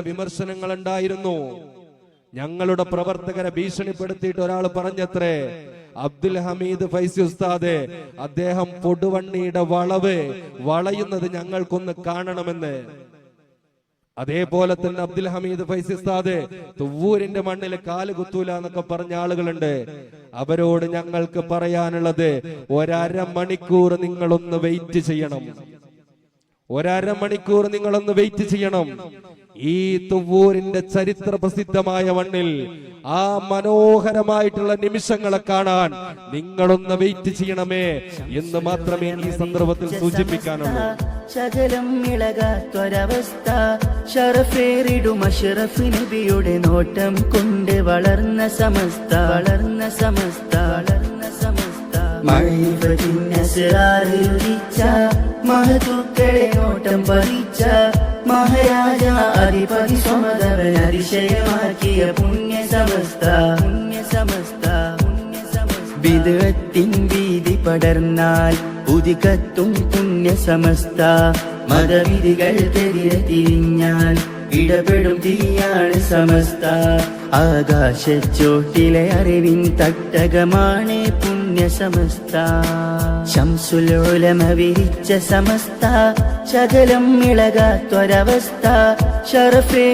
വിമർശനങ്ങൾ ഉണ്ടായിരുന്നു. ഞങ്ങളുടെ പ്രവർത്തകരെ ഭീഷണിപ്പെടുത്തിയിട്ട് ഒരാൾ പറഞ്ഞത്രേ, അബ്ദുൽ ഹമീദ് ഫൈസി ഉസ്താദ് അദ്ദേഹം പൊടുവണ്ണിയുടെ വളയുന്നത് ഞങ്ങൾക്കൊന്ന് കാണണമെന്ന്. അതേപോലെ തന്നെ അബ്ദുൽ ഹമീദ് ഫൈസി ഉസ്താദ് തുവ്വൂരിന്റെ മണ്ണിൽ കാല് കുത്തൂല എന്നൊക്കെ പറഞ്ഞ ആളുകളുണ്ട്. അവരോട് ഞങ്ങൾക്ക് പറയാനുള്ളത്, 1.5 മണിക്കൂർ നിങ്ങളൊന്ന് വെയിറ്റ് ചെയ്യണം. 1.5 മണിക്കൂർ നിങ്ങളൊന്ന് വെയിറ്റ് ചെയ്യണം. ഈ തുവ്വൂരിന്റെ ചരിത്ര പ്രസിദ്ധമായ മണ്ണിൽ ആ മനോഹരമായിട്ടുള്ള നിമിഷങ്ങളെ കാണാൻ നിങ്ങളൊന്ന് വെയിറ്റ് ചെയ്യണമേ എന്ന് മാത്രമേ ഈ സന്ദർഭത്തിൽ സൂചിപ്പിക്കാനുള്ളൂ. ശകലം ഇളകാത്തൊരവസ്ഥ, ഷറഫേറിടും അഷ്റഫ് നബിയുടെ നോട്ടം കൊണ്ട് വളർന്ന സമസ്ത, വളർന്ന സമസ്ത, വളർന്ന സമസ്ത. മഴയിലുദിച്ച മഹതുക്കളെ നോട്ടം പതിച്ച മഹാരാജ അധിപതി സ്വമതവൻ അതിശയമാക്കിയ പുണ്യ സമസ്ത, പുണ്യ സമസ്ത, പുണ്യ സമസ്ത. വിദഗ്ധത്തിൻ വീതി പടർന്നാൽ ഉദികത്തും പുണ്യ സമസ്ത. മതവിധികൾക്കെതിരെ തിരിഞ്ഞാൽ ഇടപെടും തീയാണ് സമസ്ത. ആകാശച്ചോട്ടിലെ അറിവിൻ തട്ടകമാണ് പുണ്യ സമസ്ത. ശംസുൽ ഉലമ വിരിച്ച സമസ്ത, ശകലം ഇളകാത്തൊരവസ്ഥ, ഷറഫേ